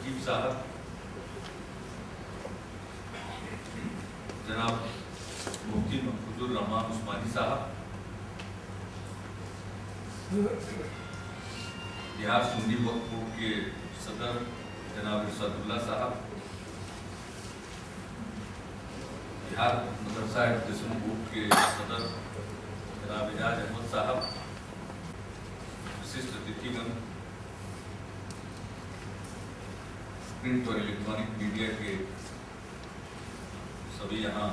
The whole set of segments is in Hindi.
खतीब साहब, जनाब मुफ्ती महफूजुर रहमान उस्मानी साहब, बिहार सुन्नी वक्फ बोर्ड के सदर जनाब इरशादुल्लाह साहब, बिहार मदरसा एजुकेशन बोर्ड के सदर जनाब एजाज अहमद साहब, विशिष्ट अतिथिगण, प्रिंट और इलेक्ट्रॉनिक मीडिया के सभी यहाँ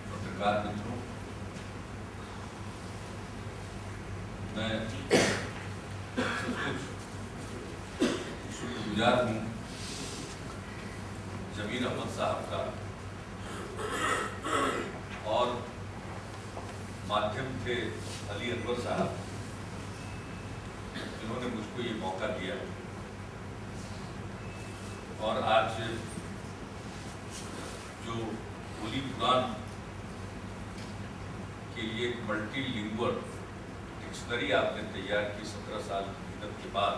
पत्रकार मित्रों, मैं सचमुच शुक्रगुजार हूँ जमीर अहमद साहब का और माध्यम थे अली अकबर साहब, जिन्होंने मुझको ये मौका दिया और आज जो होली कुरान के लिए एक मल्टीलिंगुअल डिक्शनरी आपने तैयार की 17 साल की मेहनत के बाद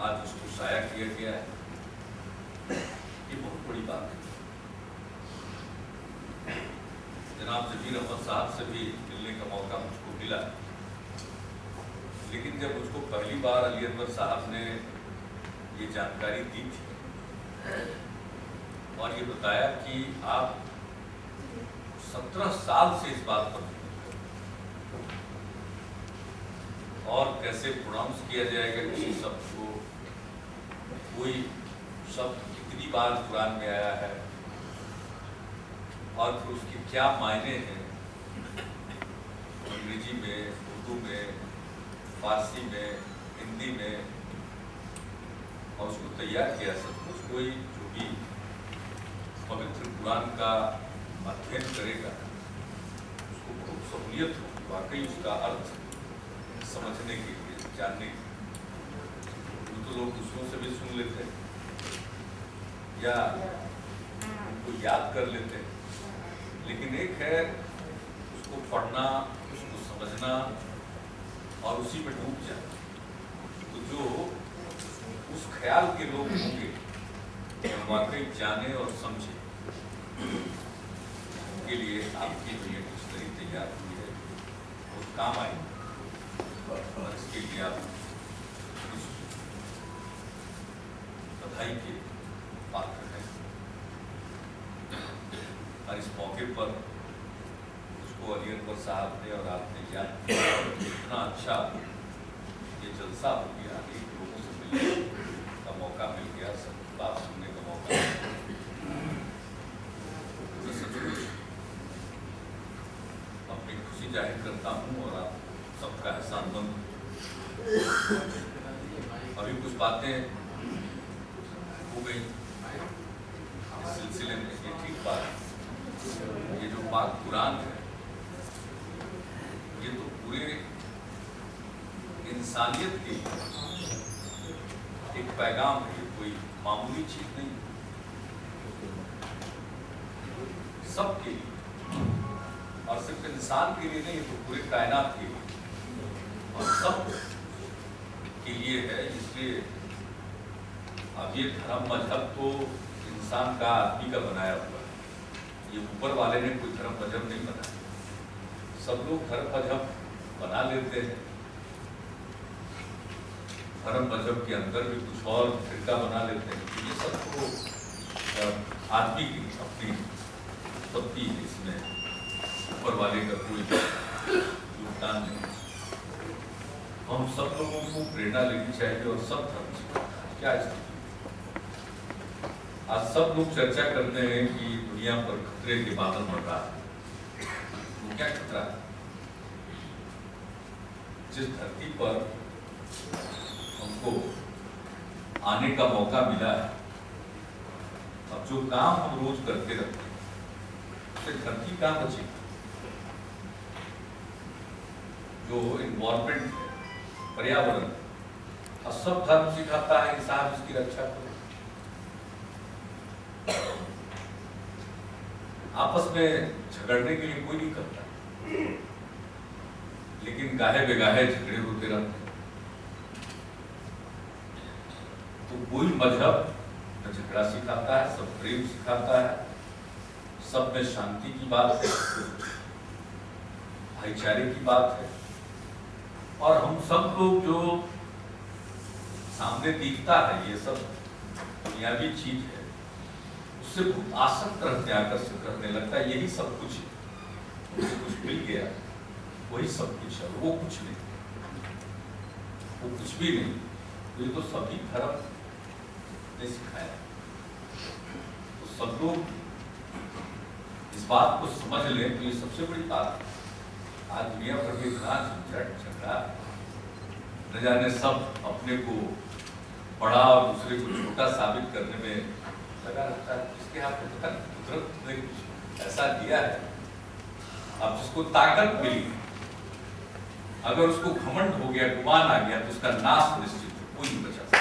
आज उसको शाया किया गया है, ये बहुत बड़ी बात है। जनाब जमीर अहमद साहब से भी मिलने का मौका मुझको मिला, लेकिन जब मुझको पहली बार अली अकबर साहब ने ये जानकारी दी थी और ये बताया कि आप 17 साल से इस बात पर और कैसे प्रोनाउंस किया जाएगा किसी शब्द को, कोई शब्द कितनी बार कुरान में आया है और फिर उसके क्या मायने हैं अंग्रेजी में, उर्दू में, फारसी में, हिंदी में, और उसको तैयार किया। सब कुछ कोई जो भी पवित्र कुरान का अध्ययन करेगा उसको खूब सहूलियत होगी वाकई उसका अर्थ समझने के लिए, जानने के लिए। तो लोग दूसरों से भी सुन लेते हैं या उनको याद कर लेते हैं, लेकिन एक है उसको पढ़ना, उसको समझना और उसी में डूब जाना। तो जो उस ख्याल के लोग होंगे जो वाकई जाने और समझे, उनके लिए आपकी जो ये डिक्शनरी तैयार हुई है वो काम आएगी और इसके लिए आप बधाई के पात्र हैं। और इस मौके पर उसको अली अकबर साहब ने और आपने याद किया, इतना अच्छा ये जलसा हो गया, एक लोगों से मिलने का मौका मिल गया, सब बात सुनने का मौका मिल गया। तो सचमुच अपनी खुशी जाहिर करता हूँ और आप सबका एहसानमंद हूँ। अभी कुछ बातें हो गई इस सिलसिले में, ये ठीक बात है। ये जो पाक कुरान है ये तो पूरे इंसानियत के एक पैगाम है, कोई मामूली चीज नहीं, सबके लिए, और सिर्फ इंसान के लिए नहीं, तो पूरे कायनात के लिए और सब के लिए है। इसलिए अब ये धर्म मजहब तो इंसान का, आदमी का बनाया हुआ है, ये ऊपर वाले ने कोई धर्म मजहब नहीं बनाया। सब लोग धर्म मजहब बना लेते हैं, धर्म मजहब के अंदर भी कुछ और फिरका बना लेते हैं। ये सब तो आदमी की अपनी उत्पत्ति है, इसमें ऊपर वाले का कोई योगदान नहीं। हम सब लोगों को प्रेरणा लेनी चाहिए और सब धर्म से क्या स्थिति। आज सब लोग चर्चा करते हैं कि दुनिया पर खतरे के बादल बढ़ रहा है। तो क्या खतरा है? जिस धरती पर हमको आने का मौका मिला है, अब जो काम हम रोज करते रहते हैं उससे धरती कहाँ बचेगी? जो इन्वायरमेंट है, पर्यावरण, और सब धर्म सिखाता है इंसान इसकी रक्षा करो। आपस में झगड़ने के लिए कोई नहीं करता, लेकिन गाहे बेगाहे झगड़े होते रहते हैं। तो कोई मजहब न झगड़ा सिखाता है, सब प्रेम सिखाता है, सब में शांति की बात है, भाईचारे की बात है। और हम सब लोग जो सामने दिखता है ये सब दुनियावी चीज है, उससे बहुत आसक्त रहते हैं, आकर्षित करने लगता है, यही सब कुछ है, उसे कुछ मिल गया वही सब कुछ है, वो कुछ नहीं, वो कुछ भी नहीं। तो ये तो सभी धर्म ने सिखाया। तो सब लोग इस बात को समझ लें तो ये सबसे बड़ी बात है। आज दुनिया भर में इतना झंझट झगड़ा, न जाने सब अपने को बड़ा और दूसरे को छोटा साबित करने में लगा रहता है। इसके हाथ में पता नहीं कुदरत ने कुछ ऐसा दिया है, अब जिसको ताकत मिली, अगर उसको घमंड हो गया, गुमान आ गया, तो उसका नाश निश्चित है, कोई नहीं बचा सकता।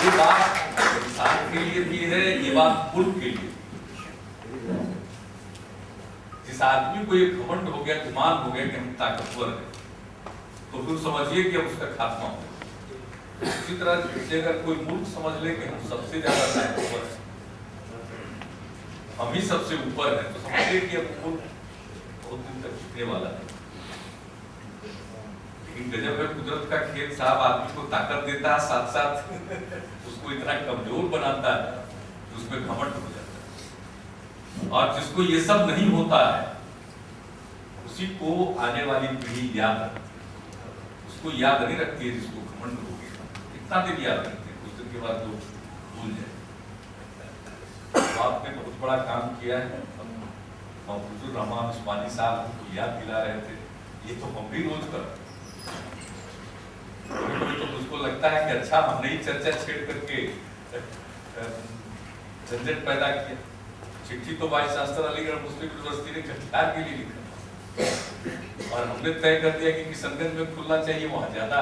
ये बात इंसान के लिए भी है, ये बात मुल्क के लिए। जिस आदमी को ये घमंड हो गया, गुमान हो गया कि हम ताकतवर हैं, तो फिर समझिए कि अब उसका खात्मा हो। इसी तरह से अगर कोई मुल्क समझ ले कि हम सबसे ज्यादा ताकतवर हैं, हम ही सबसे ऊपर हैं, तो समझिए कि अब मुल्क बहुत दिन तक टिकने वाला है। लेकिन गजब है कुदरत का खेल साहब, आदमी को ताकत देता है, साथ साथ उसको इतना कमजोर बनाता है कि उसमें घमंड हो जाता है। और जिसको ये सब नहीं होता है, उसी को आने वाली पीढ़ी याद, उसको याद नहीं रखती है जिसको घमंड हो गया। कितना दिन याद रखते हैं, कुछ दिन के बाद लोग भूल जाए। तो आपने बहुत बड़ा काम किया है। महफूजुर रहमान उस्मानी साहब को याद दिला रहे थे, ये तो हम भी रोज करते। तो मुझको लगता है कि अच्छा हमने ही चर्चा छेड़ करके झंझट पैदा किया। चिट्ठी तो वाइस चांसलर अलीगढ़ मुस्लिम यूनिवर्सिटी ने कटिहार के लिए लिखा और हमने तय कर दिया कि किशनगंज में खुलना चाहिए, वहाँ ज्यादा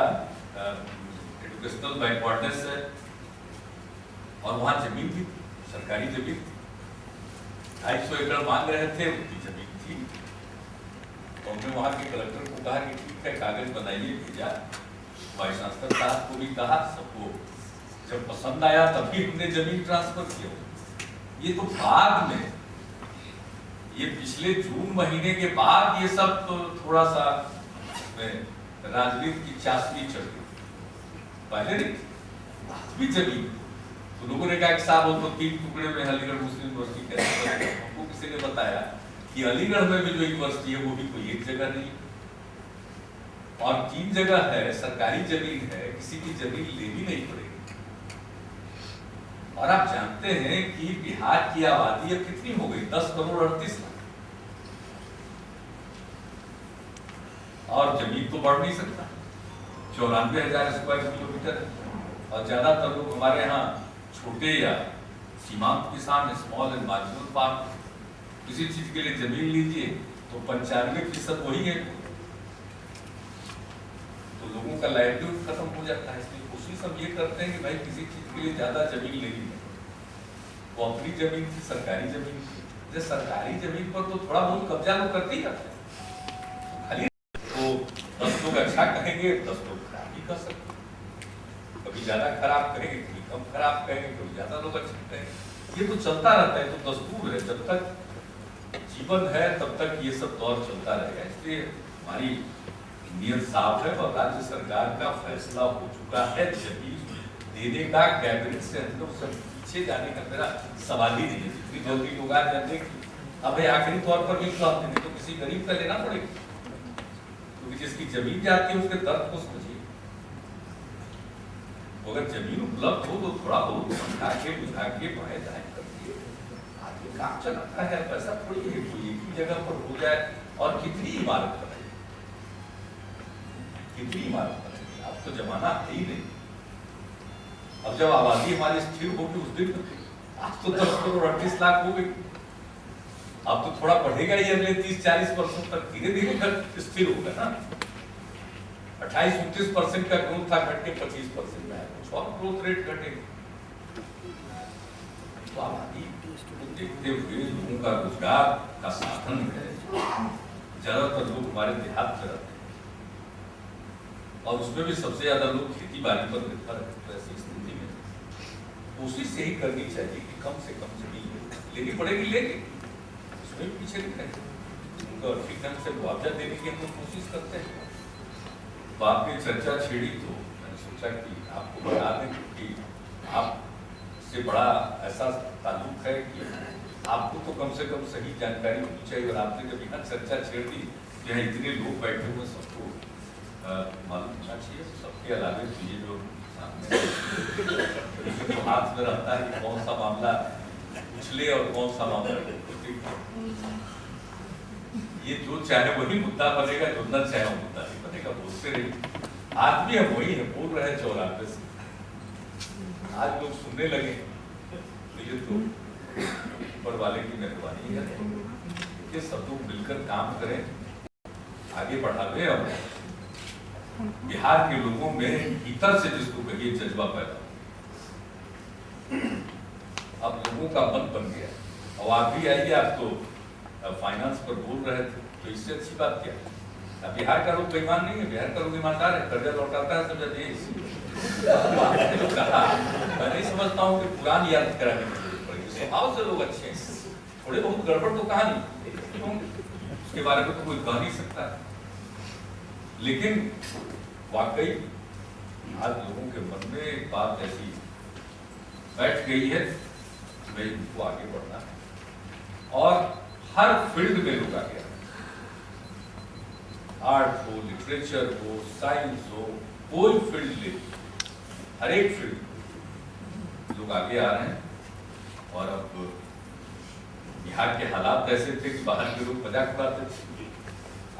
एजुकेशनल बैकवर्डनेस है और वहाँ जमीन भी थी, सरकारी जमीन थी, 250 एकड़ मांग रहे थे, उनकी जमीन थी। तो हमने वहाँ के कलेक्टर को कहा कि ठीक है, कागज बनाइए, भेजा। वाइस चांसलर साहब को भी कहा, सबको जब पसंद आया तभी हमने जमीन ट्रांसफर किया। ये तो बाद में, ये पिछले जून महीने के बाद ये सब तो थोड़ा सा राजनीति की चाशनी चढ़ गई, पहले नहीं भी जमीन। तो लोगों ने कहा कि साहब वो तो 3 टुकड़े में अलीगढ़ मुस्लिम यूनिवर्सिटी कैसे, हमको किसी ने बताया कि अलीगढ़ में भी जो यूनिवर्सिटी है वो भी कोई एक जगह नहीं और 3 जगह है, सरकारी जमीन है, किसी की जमीन लेनी नहीं पड़ेगी। और आप जानते हैं कि बिहार की आबादी अब कितनी हो गई, 10 करोड़ 38 लाख, और जमीन तो बढ़ नहीं सकता, 94,000 स्क्वायर किलोमीटर। और ज्यादातर लोग हमारे यहाँ छोटे या सीमांत किसान, स्मॉल एंड मार्जिनल फार्म, किसी चीज के लिए जमीन लीजिए तो 95% वही है, तो लोगों का लाइवलीहुड खत्म हो जाता है। इसलिए कोशिश हम ये करते हैं कि भाई किसी चीज के लिए ज्यादा जमीन लेनी है, वो अपनी जमीन थी, सरकारी जमीन थी, जैसे सरकारी जमीन पर तो थोड़ा बहुत कब्जा लोग करते ही करते हैं, खाली तो 10 लोग अच्छा कहेंगे, 10 लोग खराब भी कर सकते हैं, कभी ज्यादा खराब करेंगे, कभी कम खराब कहेंगे, कभी ज्यादा लोग अच्छे कहेंगे। ये तो चलता रहता है, तो दस्तूर है, जब तक जीवन है तब तक ये सब दौर चलता रहेगा। इसलिए हमारी नीयत साफ है और राज्य सरकार का फैसला हो चुका है जमीन देने का। कैबिनेट से हम लोग सब पीछे जाने का मेरा सवाल ही नहीं है। जितनी जल्दी लोग आ जाते हैं, अब आखिरी तौर पर भी तो किसी गरीब का लेना पड़ेगा, क्योंकि जिसकी जमीन जाती है उसके दर्द को समझिए। अगर जमीन उपलब्ध हो तो थोड़ा बहुत समझा के बुझा के बाएं दाएं करके आगे काम चलाता है। पैसा थोड़ी है कोई एक ही जगह पर हो जाए और कितनी इमारत बनाए, कितनी इमारत बनाएगी। अब तो जमाना है ही नहीं। अब जब आबादी हमारी स्थिर होगी उस दिन, आज तो 10 करोड़ 38 लाख हो गई, अब तो थोड़ा बढ़ेगा ही, अगले 30-40% तक धीरे धीरे स्थिर होगा ना। 28-29% का ग्रोथ था, घट के 25% में है, कुछ और ग्रोथ रेट घटेगा। तो आबादी को देखते हुए लोगों का रोजगार का साधन है, ज्यादातर लोग हमारे देहात में रहते हैं और उसमें भी सबसे ज्यादा लोग खेती बाड़ी पर निर्भर है। तो ऐसी स्थिति में कोशिश यही करनी चाहिए कि कम से कम जमीन लेनी पड़ेगी, लेके उसमें भी पीछे नहीं रहेंगे, उनको ठीक ढंग से मुआवजा देने की हम लोग कोशिश करते हैं। तो आपने चर्चा छेड़ी तो मैंने सोचा कि आपको बता दें कि आपसे बड़ा ऐसा ताल्लुक है कि आपको तो कम से कम सही जानकारी होनी चाहिए, और आपने जब यहाँ चर्चा छेड़ दी, यहाँ इतने लोग बैठे हुए सबको मालूम होना चाहिए। सबके अलावे तो ये जो सामने तो हाथ में रहता है कि कौन सा मामला उछले और कौन सा मामला, ये जो चाहे वही मुद्दा बनेगा, जो न चाहे वो मुद्दा नहीं बनेगा। बोलते रहिए, आदमी हम वही है, बोल रहे हैं 94 से, आज लोग सुनने लगे तो ये तो ऊपर वाले की मेहरबानी है कि सब लोग मिलकर काम करें, आगे बढ़ावे और बिहार के लोगों में भीतर से जिसको कहिए जज्बा पैदा। अब लोगों का मन बन गया, और आप भी आइए, आप तो फाइनेंस पर बोल रहे थे, तो इससे अच्छी बात क्या है? अब बिहार का लोग बेईमान नहीं है, बिहार का लोग ईमानदार है, कर्जा लौटाता है, समझा देश। मैं नहीं समझता हूँ कि पुरानी याद कराने की जरूरत पड़ेगी, स्वभाव से लोग अच्छे हैं, थोड़े बहुत गड़बड़ तो कहा नहीं, उसके बारे में तो कोई कह नहीं सकता, लेकिन वाकई आज लोगों के मन में एक बात ऐसी बैठ गई है कि भाई उनको आगे बढ़ना है, और हर फील्ड में लोग आगे आ रहे हैं, आर्ट हो, लिटरेचर हो, साइंस हो, कोई फील्ड ले, हर एक फील्ड लोग आगे आ रहे हैं। और अब बिहार के हालात ऐसे थे कि बाहर के लोग मजाक उड़ाते थे,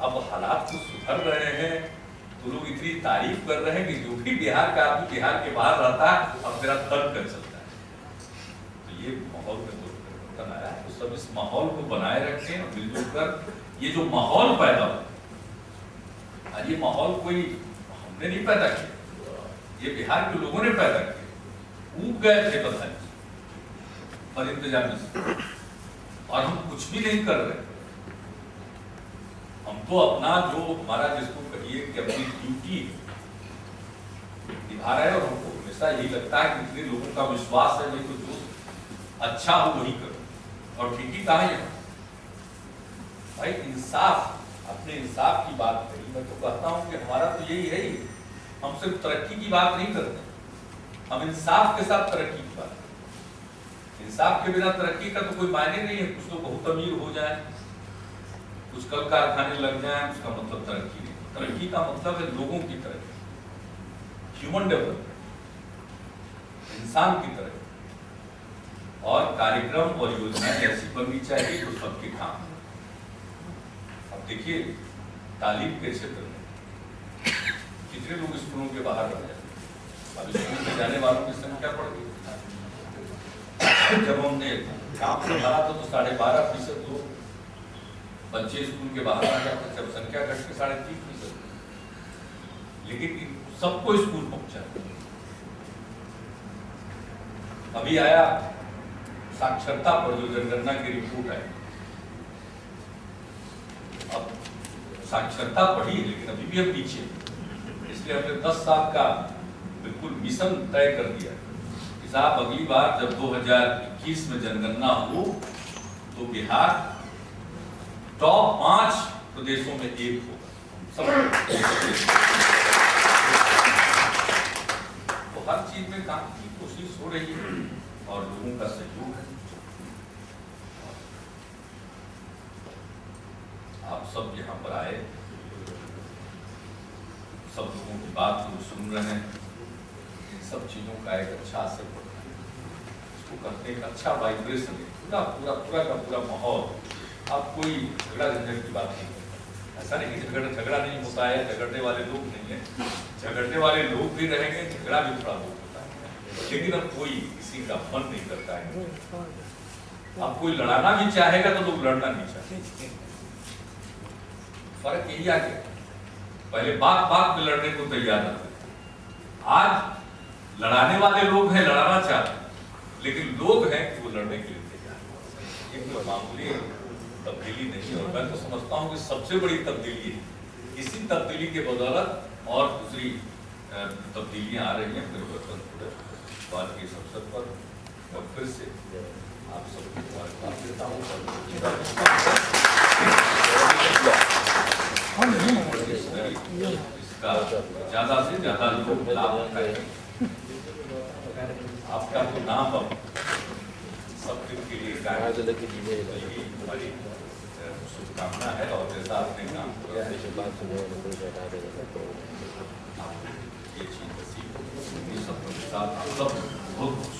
अब हालात तो सुधर रहे हैं, तो लोग इतनी तारीफ कर रहे हैं कि जो भी बिहार का आदमी बिहार के बाहर रहता है अब मेरा तर्क कर सकता है। तो ये माहौल में तो परिवर्तन आया है, तो सब इस माहौल को बनाए रखें और मिलजुल कर ये जो माहौल पैदा हो, और ये माहौल कोई हमने नहीं पैदा किया, ये बिहार के लोगों ने पैदा किया, ऊब गए थे बधाई और इंतजाम से, और हम कुछ भी नहीं कर रहे, हम तो अपना जो हमारा जिसको कहिए कि अपनी ड्यूटी निभा रहे हैं, और हमको हमेशा यही लगता है कि इतने लोगों का विश्वास है, तो जो अच्छा हो वही करो, और ठीक ही कहा है भाई, इंसाफ, अपने इंसाफ की बात करी। मैं तो कहता हूं कि हमारा तो यही है ही, हम सिर्फ तरक्की की बात नहीं करते, हम इंसाफ के साथ तरक्की की बात करते। इंसाफ के बिना तरक्की का तो कोई मायने नहीं है। कुछ लोग बहुत अमीर हो जाए, कुछ कल कारखाने लग जाए, उसका मतलब तरक्की नहीं। तरक्की का मतलब है लोगों की तरक्की, ह्यूमन डेवलपमेंट, इंसान की तरक्की, और कार्यक्रम और योजनाएं ऐसी बननी चाहिए जो सबके काम। अब देखिए, तालीम के क्षेत्र में कितने लोग स्कूलों के बाहर रह जाते, अब स्कूल में जाने वालों की संख्या बढ़ गई। जब हमने काम संभाला तो 12.5% लोग बच्चे स्कूल के बाहर आ जाते, जब संख्या घट के 3.5%, लेकिन सबको स्कूल पहुंचा। अभी आया साक्षरता पर जो जनगणना की रिपोर्ट है, अब साक्षरता बढ़ी है लेकिन अभी भी हम पीछे, इसलिए हमने 10 साल का बिल्कुल मिशन तय कर दिया कि साहब अगली बार जब 2021 में जनगणना हो तो बिहार टॉप 5 प्रदेशों में एक होगा। तो हर चीज में काम की कोशिश हो रही है और लोगों का सहयोग है। आप सब यहाँ पर आए, सब लोगों की बात जो सुन रहे हैं, इन सब चीजों का एक अच्छा असर पड़ता है, इसको करते एक अच्छा वाइब्रेशन है, पूरा पूरा पूरा का पूरा माहौल। आप कोई झगड़ा झंझट की बात नहीं करते, ऐसा नहीं कि झगड़ा नहीं होता है, झगड़ने वाले लोग नहीं है, झगड़ने वाले लोग भी रहेंगे, झगड़ा भी थोड़ा बहुत होता है, लेकिन अब कोई किसी का मन नहीं करता है। अब कोई लड़ाना भी चाहेगा तो लोग लड़ना नहीं चाहेंगे। फर्क यही आ गया, पहले बात बात में लड़ने को तैयार रहते थे, आज लड़ाने वाले लोग हैं, लड़ाना चाहते हैं, लेकिन लोग हैं कि वो लड़ने के लिए तैयार। ये कोई मामूली तब्दीली नहीं है, और मैं तो समझता हूँ कि सबसे बड़ी तब्दीली है। इसी तब्दीली के बदौलत और दूसरी तब्दीलियां आ रही हैं परिवर्तन पूरे बात के इस अवसर पर और फिर से आप सबको मुबारकबाद देता हूँ। इसका ज़्यादा से ज़्यादा लोग लाभ उठाएं। आपका तो नाम अब सब के लिए हमारी शुभकामना है और जैसा आपने काम किया है ये चीज सब बहुत